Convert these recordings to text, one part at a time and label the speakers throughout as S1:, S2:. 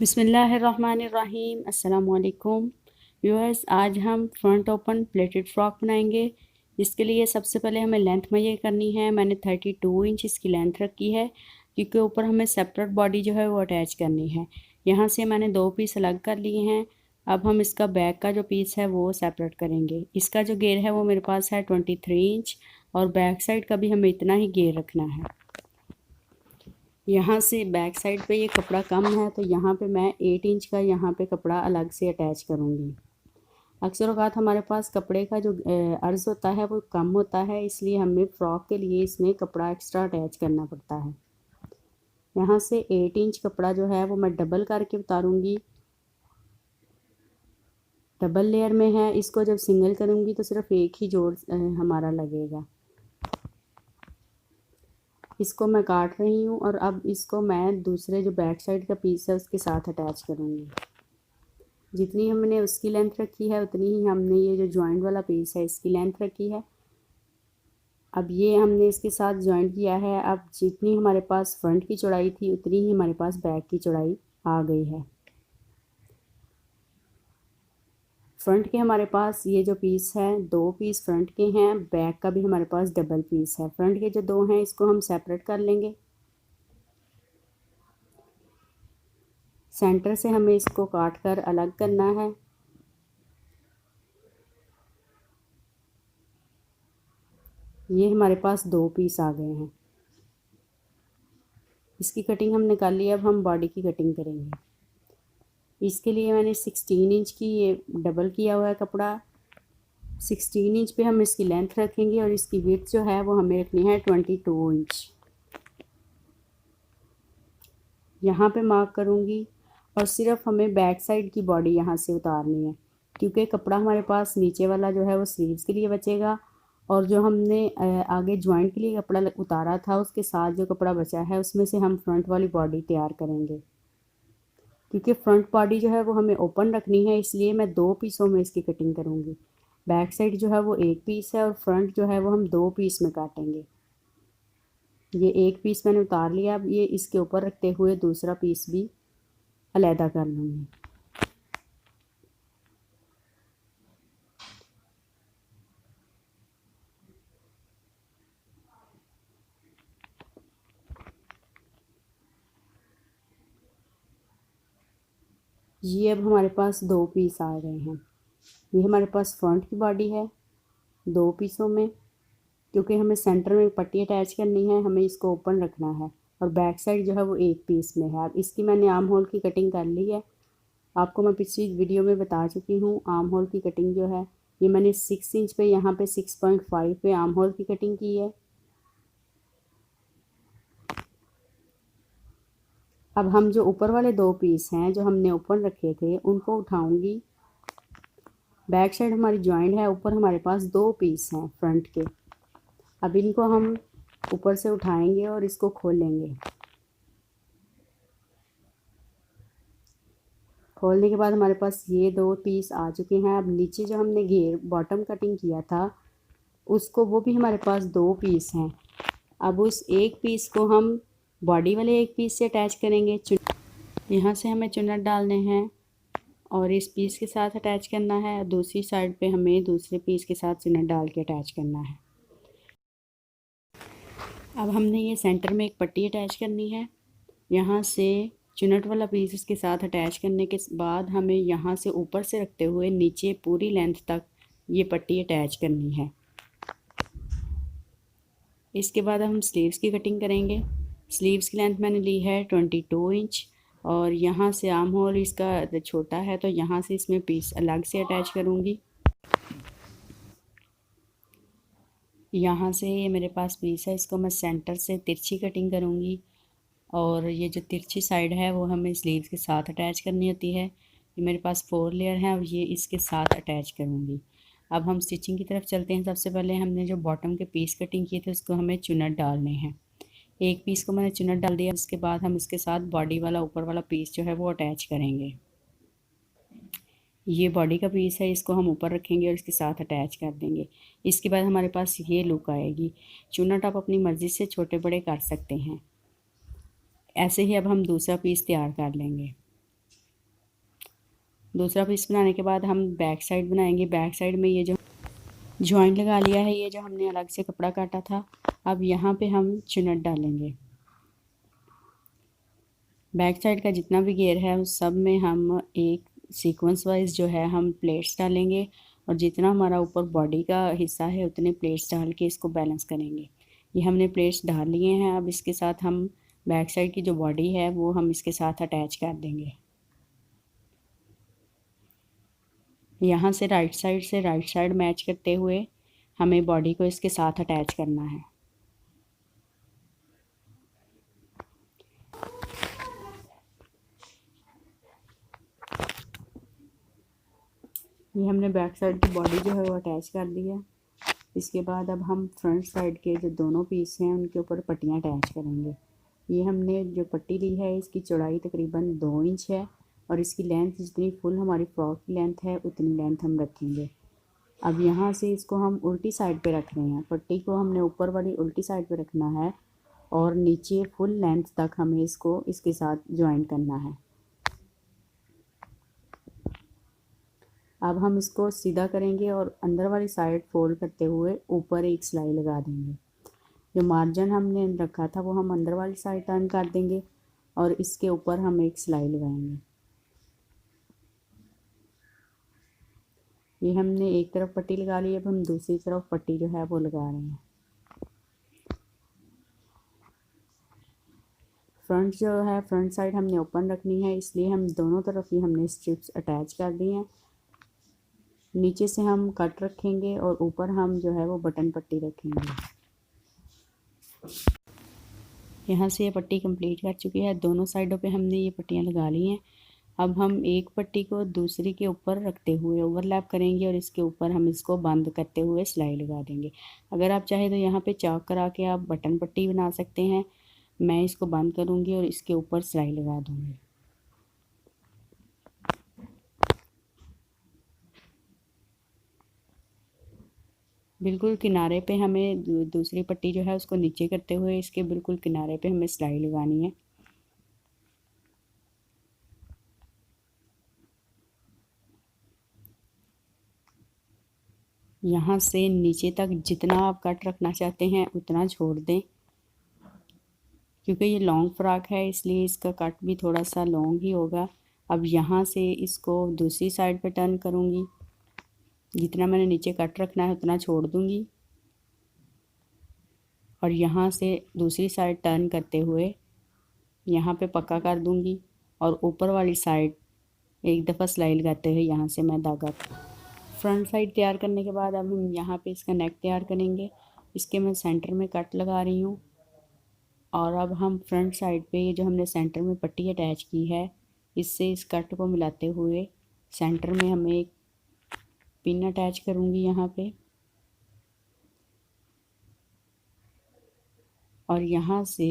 S1: बिस्मिल्लाहिर्रहमानिर्रहीम। अस्सलामुअलैकुम व्यूअर्स, आज हम फ्रंट ओपन प्लेटेड फ्रॉक बनाएंगे। इसके लिए सबसे पहले हमें लेंथ मेजर करनी है। मैंने 32 इंच इसकी लेंथ रखी है, क्योंकि ऊपर हमें सेपरेट बॉडी जो है वो अटैच करनी है। यहाँ से मैंने 2 पीस अलग कर लिए हैं। अब हम इसका बैक का जो पीस है वो सेपरेट करेंगे। इसका जो घेर है वो मेरे पास है 23 इंच, और बैक साइड का भी हमें इतना ही घेर रखना है। यहाँ से बैक साइड पे ये कपड़ा कम है, तो यहाँ पे मैं 8 इंच का यहाँ पे कपड़ा अलग से अटैच करूँगी। अक्सर औक़ात हमारे पास कपड़े का जो अर्ज़ होता है वो कम होता है, इसलिए हमें फ़्रॉक के लिए इसमें कपड़ा एक्स्ट्रा अटैच करना पड़ता है। यहाँ से 8 इंच कपड़ा जो है वो मैं डबल करके उतारूँगी। डबल लेयर में है, इसको जब सिंगल करूँगी तो सिर्फ एक ही जोड़ हमारा लगेगा। इसको मैं काट रही हूँ और अब इसको मैं दूसरे जो बैक साइड का पीस है उसके साथ अटैच करूँगी। जितनी हमने उसकी लेंथ रखी है उतनी ही हमने ये जो जॉइंट वाला पीस है इसकी लेंथ रखी है। अब ये हमने इसके साथ जॉइंट किया है। अब जितनी हमारे पास फ्रंट की चौड़ाई थी उतनी ही हमारे पास बैक की चौड़ाई आ गई है। फ्रंट के हमारे पास ये जो पीस है 2 पीस फ्रंट के हैं, बैक का भी हमारे पास डबल पीस है। फ्रंट के जो 2 हैं इसको हम सेपरेट कर लेंगे। सेंटर से हमें इसको काट कर अलग करना है। ये हमारे पास 2 पीस आ गए हैं। इसकी कटिंग हमने कर ली। अब हम बॉडी की कटिंग करेंगे। इसके लिए मैंने 16 इंच की ये डबल किया हुआ है कपड़ा। 16 इंच पे हम इसकी लेंथ रखेंगे और इसकी विड्थ जो है वो हमें रखनी है 22 इंच। यहाँ पे मार्क करूँगी और सिर्फ हमें बैक साइड की बॉडी यहाँ से उतारनी है, क्योंकि कपड़ा हमारे पास नीचे वाला जो है वो स्लीव्स के लिए बचेगा, और जो हमने आगे जॉइंट के लिए कपड़ा उतारा था उसके साथ जो कपड़ा बचा है उसमें से हम फ्रंट वाली बॉडी तैयार करेंगे। क्योंकि फ्रंट बॉडी जो है वो हमें ओपन रखनी है, इसलिए मैं 2 पीसों में इसकी कटिंग करूँगी। बैक साइड जो है वो 1 पीस है और फ्रंट जो है वो हम 2 पीस में काटेंगे। ये 1 पीस मैंने उतार लिया। अब ये इसके ऊपर रखते हुए दूसरा पीस भी अलहदा कर लूँगी। ये अब हमारे पास 2 पीस आ गए हैं। ये हमारे पास फ्रंट की बॉडी है 2 पीसों में, क्योंकि हमें सेंटर में पट्टी अटैच करनी है, हमें इसको ओपन रखना है। और बैक साइड जो है वो 1 पीस में है। अब इसकी मैंने आर्म होल की कटिंग कर ली है। आपको मैं पिछली वीडियो में बता चुकी हूँ आर्म होल की कटिंग जो है। ये मैंने 6 इंच पे यहाँ पे 6.5 पे आर्म होल की कटिंग की है। अब हम जो ऊपर वाले 2 पीस हैं जो हमने ओपन रखे थे उनको उठाऊंगी। बैक साइड हमारी जॉइंट है, ऊपर हमारे पास 2 पीस हैं फ्रंट के। अब इनको हम ऊपर से उठाएंगे और इसको खोलेंगे। खोलने के बाद हमारे पास ये 2 पीस आ चुके हैं। अब नीचे जो हमने घेर बॉटम कटिंग किया था उसको, वो भी हमारे पास 2 पीस हैं। अब उस 1 पीस को हम बॉडी वाले 1 पीस से अटैच करेंगे। यहाँ से हमें चुन्नट डालने हैं और इस पीस के साथ अटैच करना है। दूसरी साइड पे हमें दूसरे पीस के साथ चुन्नट डाल के अटैच करना है। अब हमने ये सेंटर में एक पट्टी अटैच करनी है। यहाँ से चुन्नट वाला पीस इसके साथ अटैच करने के बाद हमें यहाँ से ऊपर से रखते हुए नीचे पूरी लेंथ तक ये पट्टी अटैच करनी है। इसके बाद हम स्लीव्स की कटिंग करेंगे। स्लीव्स की लेंथ मैंने ली है 22 इंच, और यहाँ से आर्म होल इसका छोटा है तो यहाँ से इसमें पीस अलग से अटैच करूँगी। यहाँ से ये मेरे पास पीस है, इसको मैं सेंटर से तिरछी कटिंग करूँगी, और ये जो तिरछी साइड है वो हमें स्लीव्स के साथ अटैच करनी होती है। ये मेरे पास 4 लेयर हैं और ये इसके साथ अटैच करूँगी। अब हम स्टिचिंग की तरफ चलते हैं। सबसे पहले हमने जो बॉटम के पीस कटिंग किए थे उसको हमें चुन्नट डालने हैं। 1 पीस को मैंने चुन्नट डाल दिया। उसके बाद हम इसके साथ बॉडी वाला ऊपर वाला पीस जो है वो अटैच करेंगे। ये बॉडी का पीस है, इसको हम ऊपर रखेंगे और इसके साथ अटैच कर देंगे। इसके बाद हमारे पास ये लुक आएगी। चुन्नट आप अपनी मर्ज़ी से छोटे बड़े कर सकते हैं। ऐसे ही अब हम दूसरा पीस तैयार कर लेंगे। दूसरा पीस बनाने के बाद हम बैक साइड बनाएंगे। बैक साइड में ये जो जॉइंट लगा लिया है, ये जो हमने अलग से कपड़ा काटा था, अब यहाँ पे हम चुनट डालेंगे। बैक साइड का जितना भी घेर है उस सब में हम एक सीक्वेंस वाइज जो है हम प्लेट्स डालेंगे, और जितना हमारा ऊपर बॉडी का हिस्सा है उतने प्लेट्स डाल के इसको बैलेंस करेंगे। ये हमने प्लेट्स डाल लिए हैं। अब इसके साथ हम बैक साइड की जो बॉडी है वो हम इसके साथ अटैच कर देंगे। यहाँ से राइट साइड मैच करते हुए हमें बॉडी को इसके साथ अटैच करना है। ये हमने बैक साइड की बॉडी जो है वो अटैच कर दी है। इसके बाद अब हम फ्रंट साइड के जो दोनों पीस हैं उनके ऊपर पट्टियाँ अटैच करेंगे। ये हमने जो पट्टी ली है इसकी चौड़ाई तकरीबन 2 इंच है, और इसकी लेंथ जितनी फुल हमारी फ्रॉक की लेंथ है उतनी लेंथ हम रखेंगे। अब यहाँ से इसको हम उल्टी साइड पे रख रहे हैं। पट्टी को हमने ऊपर वाली उल्टी साइड पे रखना है, और नीचे फुल लेंथ तक हमें इसको इसके साथ ज्वाइन करना है। अब हम इसको सीधा करेंगे और अंदर वाली साइड फोल्ड करते हुए ऊपर एक सिलाई लगा देंगे। जो मार्जिन हमने रखा था वो हम अंदर वाली साइड टर्न कर देंगे, और इसके ऊपर हम एक सिलाई लगाएंगे। ये हमने एक तरफ पट्टी लगा ली, अब हम दूसरी तरफ पट्टी जो है वो लगा रहे हैं। फ्रंट जो है फ्रंट साइड हमने ओपन रखनी है, इसलिए हम दोनों तरफ ही हमने स्ट्रिप्स अटैच कर दी हैं। नीचे से हम कट रखेंगे और ऊपर हम जो है वो बटन पट्टी रखेंगे। यहाँ से ये पट्टी कंप्लीट कर चुकी है। दोनों साइडों पे हमने ये पट्टियाँ लगा ली हैं। अब हम एक पट्टी को दूसरी के ऊपर रखते हुए ओवरलैप करेंगे, और इसके ऊपर हम इसको बंद करते हुए सिलाई लगा देंगे। अगर आप चाहे तो यहाँ पे चौक करा के आप बटन पट्टी बना सकते हैं। मैं इसको बंद करूँगी और इसके ऊपर सिलाई लगा दूँगी। बिल्कुल किनारे पे हमें दूसरी पट्टी जो है उसको नीचे करते हुए इसके बिल्कुल किनारे पे हमें सिलाई लगानी है। यहाँ से नीचे तक जितना आप कट रखना चाहते हैं उतना छोड़ दें, क्योंकि ये लॉन्ग फ्रॉक है इसलिए इसका कट भी थोड़ा सा लॉन्ग ही होगा। अब यहाँ से इसको दूसरी साइड पे टर्न करूँगी। जितना मैंने नीचे कट रखना है उतना छोड़ दूँगी, और यहाँ से दूसरी साइड टर्न करते हुए यहाँ पे पक्का कर दूँगी, और ऊपर वाली साइड एक दफ़ा सिलाई लगाते हुए यहाँ से मैं धागा। फ्रंट साइड तैयार करने के बाद अब हम यहाँ पे इसका नेक तैयार करेंगे। इसके मैं सेंटर में कट लगा रही हूँ, और अब हम फ्रंट साइड पे ये जो हमने सेंटर में पट्टी अटैच की है इससे इस कट को मिलाते हुए सेंटर में हमें एक पिन अटैच करूँगी यहाँ पे, और यहाँ से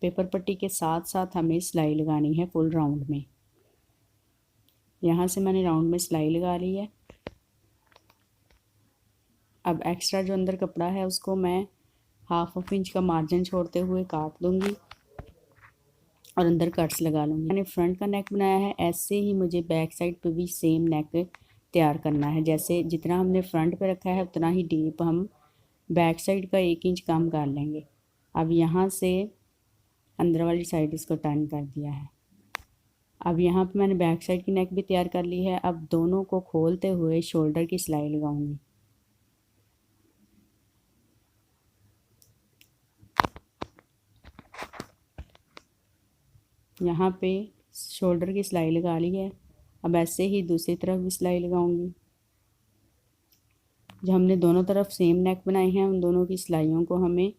S1: पेपर पट्टी के साथ साथ हमें सिलाई लगानी है फुल राउंड में। यहाँ से मैंने राउंड में सिलाई लगा ली है। अब एक्स्ट्रा जो अंदर कपड़ा है उसको मैं 1/2 इंच का मार्जिन छोड़ते हुए काट दूँगी और अंदर कट्स लगा लूँगी। मैंने फ्रंट का नेक बनाया है, ऐसे ही मुझे बैक साइड पे भी सेम नेक तैयार करना है। जैसे जितना हमने फ्रंट पे रखा है उतना ही डीप हम बैक साइड का 1 इंच कम कर लेंगे। अब यहाँ से अंदर वाली साइड इसको टर्न कर दिया है। अब यहाँ पे मैंने बैक साइड की नेक भी तैयार कर ली है। अब दोनों को खोलते हुए शोल्डर की सिलाई लगाऊंगी। यहाँ पे शोल्डर की सिलाई लगा ली है। अब ऐसे ही दूसरी तरफ भी सिलाई लगाऊंगी। जो हमने दोनों तरफ सेम नेक बनाए हैं उन दोनों की सिलाइयों को हमें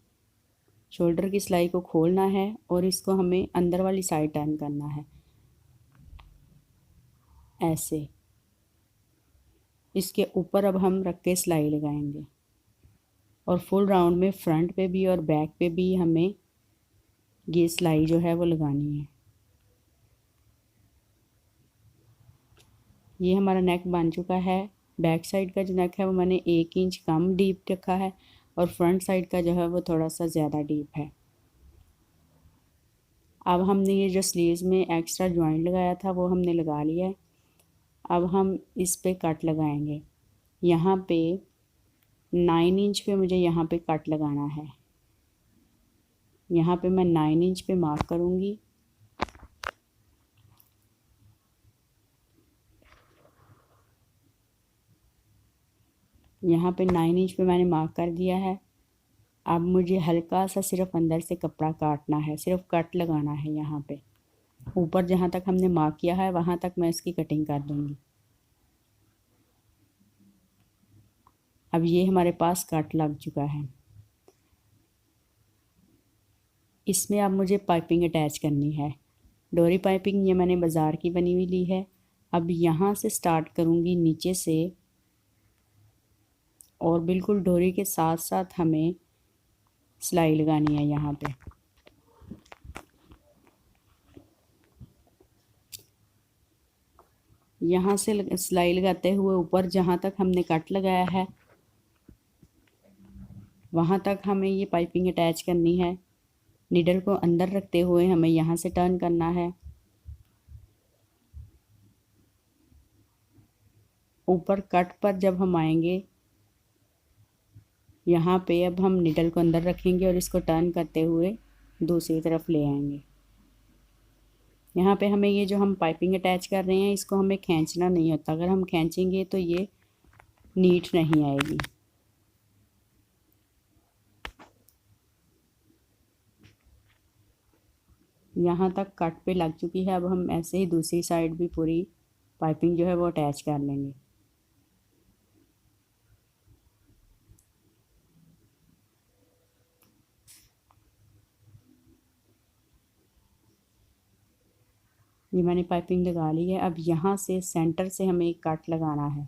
S1: शोल्डर की सिलाई को खोलना है और इसको हमें अंदर वाली साइड टर्न करना है ऐसे। इसके ऊपर अब हम रख के सिलाई लगाएंगे, और फुल राउंड में फ्रंट पे भी और बैक पे भी हमें ये सिलाई जो है वो लगानी है। ये हमारा नेक बन चुका है। बैक साइड का जो नेक है वो मैंने 1 इंच कम डीप रखा है, और फ्रंट साइड का जो है वो थोड़ा सा ज़्यादा डीप है। अब हमने ये जो स्लीव्स में एक्स्ट्रा जॉइंट लगाया था वो हमने लगा लिया है। अब हम इस पे कट लगाएंगे। यहाँ पे 9 इंच पे मुझे यहाँ पे कट लगाना है। यहाँ पे मैं 9 इंच पे मार्क करूँगी। यहाँ पे 9 इंच पे मैंने मार्क कर दिया है। अब मुझे हल्का सा सिर्फ अंदर से कपड़ा काटना है, सिर्फ कट लगाना है। यहाँ पे ऊपर जहाँ तक हमने मार्क किया है वहाँ तक मैं इसकी कटिंग कर दूँगी। अब ये हमारे पास कट लग चुका है। इसमें अब मुझे पाइपिंग अटैच करनी है। डोरी पाइपिंग ये मैंने बाज़ार की बनी हुई ली है। अब यहाँ से स्टार्ट करूँगी नीचे से, और बिल्कुल डोरी के साथ साथ हमें सिलाई लगानी है। यहाँ पे यहाँ से सिलाई लगाते हुए ऊपर जहाँ तक हमने कट लगाया है वहाँ तक हमें ये पाइपिंग अटैच करनी है। नीडल को अंदर रखते हुए हमें यहाँ से टर्न करना है। ऊपर कट पर जब हम आएंगे यहाँ पे, अब हम नीडल को अंदर रखेंगे और इसको टर्न करते हुए दूसरी तरफ ले आएंगे। यहाँ पे हमें ये जो हम पाइपिंग अटैच कर रहे हैं इसको हमें खींचना नहीं होता। अगर हम खींचेंगे तो ये नीट नहीं आएगी। यहाँ तक कट पे लग चुकी है। अब हम ऐसे ही दूसरी साइड भी पूरी पाइपिंग जो है वो अटैच कर लेंगे। ये मैंने पाइपिंग लगा ली है। अब यहाँ से सेंटर से हमें एक कट लगाना है।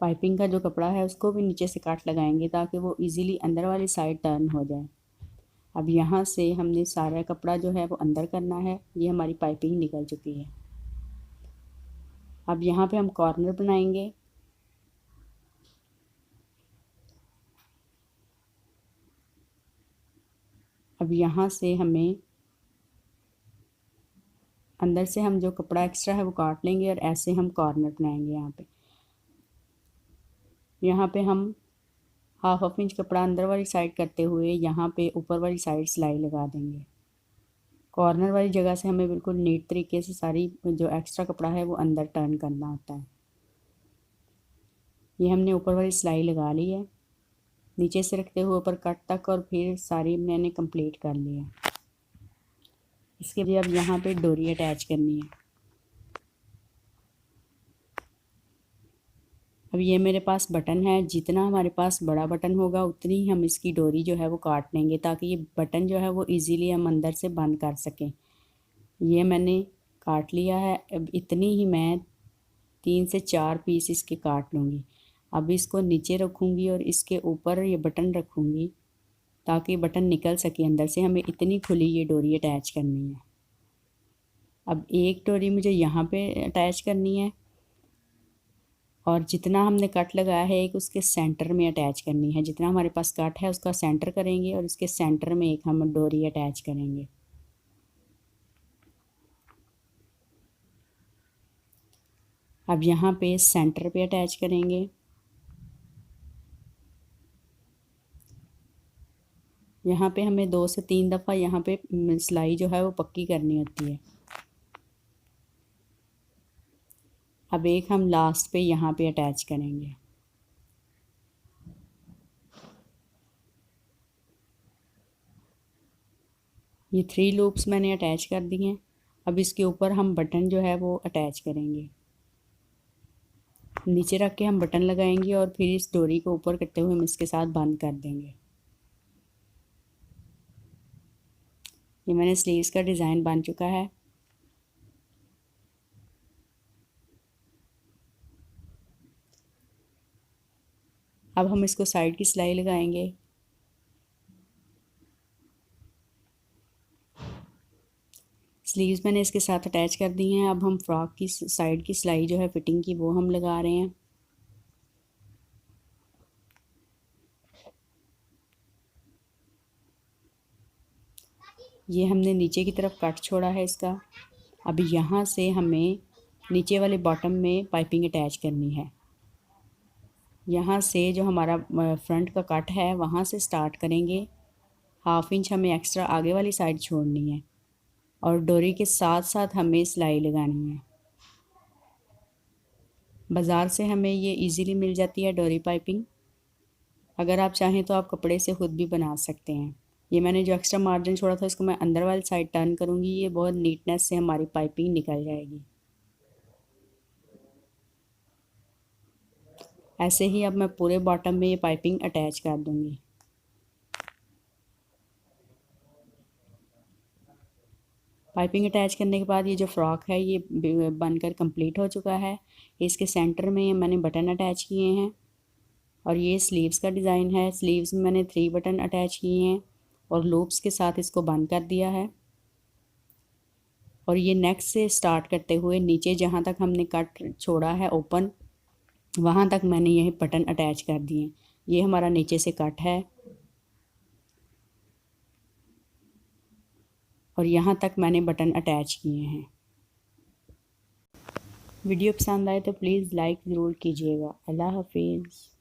S1: पाइपिंग का जो कपड़ा है उसको भी नीचे से कट लगाएंगे ताकि वो इजीली अंदर वाली साइड टर्न हो जाए। अब यहाँ से हमने सारा कपड़ा जो है वो अंदर करना है। ये हमारी पाइपिंग निकल चुकी है। अब यहाँ पे हम कॉर्नर बनाएंगे। अब यहाँ से हमें अंदर से हम जो कपड़ा एक्स्ट्रा है वो काट लेंगे और ऐसे हम कॉर्नर बनाएंगे। यहाँ पे हम हाफ इंच कपड़ा अंदर वाली साइड करते हुए यहाँ पे ऊपर वाली साइड सिलाई लगा देंगे। कॉर्नर वाली जगह से हमें बिल्कुल नीट तरीके से सारी जो एक्स्ट्रा कपड़ा है वो अंदर टर्न करना होता है। ये हमने ऊपर वाली सिलाई लगा ली है, नीचे से रखते हुए ऊपर कट तक, और फिर सारी मैंने कंप्लीट कर ली है। इसके लिए अब यहाँ पे डोरी अटैच करनी है। अब ये मेरे पास बटन है। जितना हमारे पास बड़ा बटन होगा उतनी ही हम इसकी डोरी जो है वो काट लेंगे ताकि ये बटन जो है वो इजीली हम अंदर से बंद कर सकें। ये मैंने काट लिया है। अब इतनी ही मैं 3 से 4 पीस इसके काट लूँगी। अब इसको नीचे रखूँगी और इसके ऊपर ये बटन रखूँगी ताकि बटन निकल सके अंदर से। हमें इतनी खुली ये डोरी अटैच करनी है। अब एक डोरी मुझे यहाँ पे अटैच करनी है और जितना हमने कट लगाया है एक उसके सेंटर में अटैच करनी है। जितना हमारे पास कट है उसका सेंटर करेंगे और इसके सेंटर में एक हम डोरी अटैच करेंगे। अब यहाँ पे सेंटर पे अटैच करेंगे। यहाँ पे हमें 2 से 3 दफ़ा यहाँ पे सिलाई जो है वो पक्की करनी होती है। अब एक हम लास्ट पे यहाँ पे अटैच करेंगे। ये 3 लूप्स मैंने अटैच कर दी हैं। अब इसके ऊपर हम बटन जो है वो अटैच करेंगे। नीचे रख के हम बटन लगाएंगे और फिर इस डोरी को ऊपर करते हुए हम इसके साथ बंद कर देंगे। ये मैंने स्लीव्स का डिज़ाइन बन चुका है। अब हम इसको साइड की सिलाई लगाएंगे। स्लीव्स मैंने इसके साथ अटैच कर दी हैं। अब हम फ्रॉक की साइड की सिलाई जो है फिटिंग की वो हम लगा रहे हैं। ये हमने नीचे की तरफ कट छोड़ा है इसका। अब यहाँ से हमें नीचे वाले बॉटम में पाइपिंग अटैच करनी है। यहाँ से जो हमारा फ्रंट का कट है वहाँ से स्टार्ट करेंगे। 1/2 इंच हमें एक्स्ट्रा आगे वाली साइड छोड़नी है और डोरी के साथ साथ हमें सिलाई लगानी है। बाज़ार से हमें ये इजीली मिल जाती है डोरी पाइपिंग। अगर आप चाहें तो आप कपड़े से ख़ुद भी बना सकते हैं। ये मैंने जो एक्स्ट्रा मार्जिन छोड़ा था इसको मैं अंदर वाली साइड टर्न करूँगी। ये बहुत नीटनेस से हमारी पाइपिंग निकल जाएगी। ऐसे ही अब मैं पूरे बॉटम में ये पाइपिंग अटैच कर दूँगी। पाइपिंग अटैच करने के बाद ये जो फ्रॉक है ये बनकर कंप्लीट हो चुका है। इसके सेंटर में मैंने बटन अटैच किए हैं और ये स्लीव्स का डिज़ाइन है। स्लीव्स में मैंने 3 बटन अटैच किए हैं और लूप्स के साथ इसको बंद कर दिया है। और ये नेक से स्टार्ट करते हुए नीचे जहाँ तक हमने कट छोड़ा है ओपन, वहाँ तक मैंने यह बटन अटैच कर दिए। ये हमारा नीचे से कट है और यहाँ तक मैंने बटन अटैच किए हैं। वीडियो पसंद आए तो प्लीज़ लाइक ज़रूर कीजिएगा। अल्लाह हाफिज़।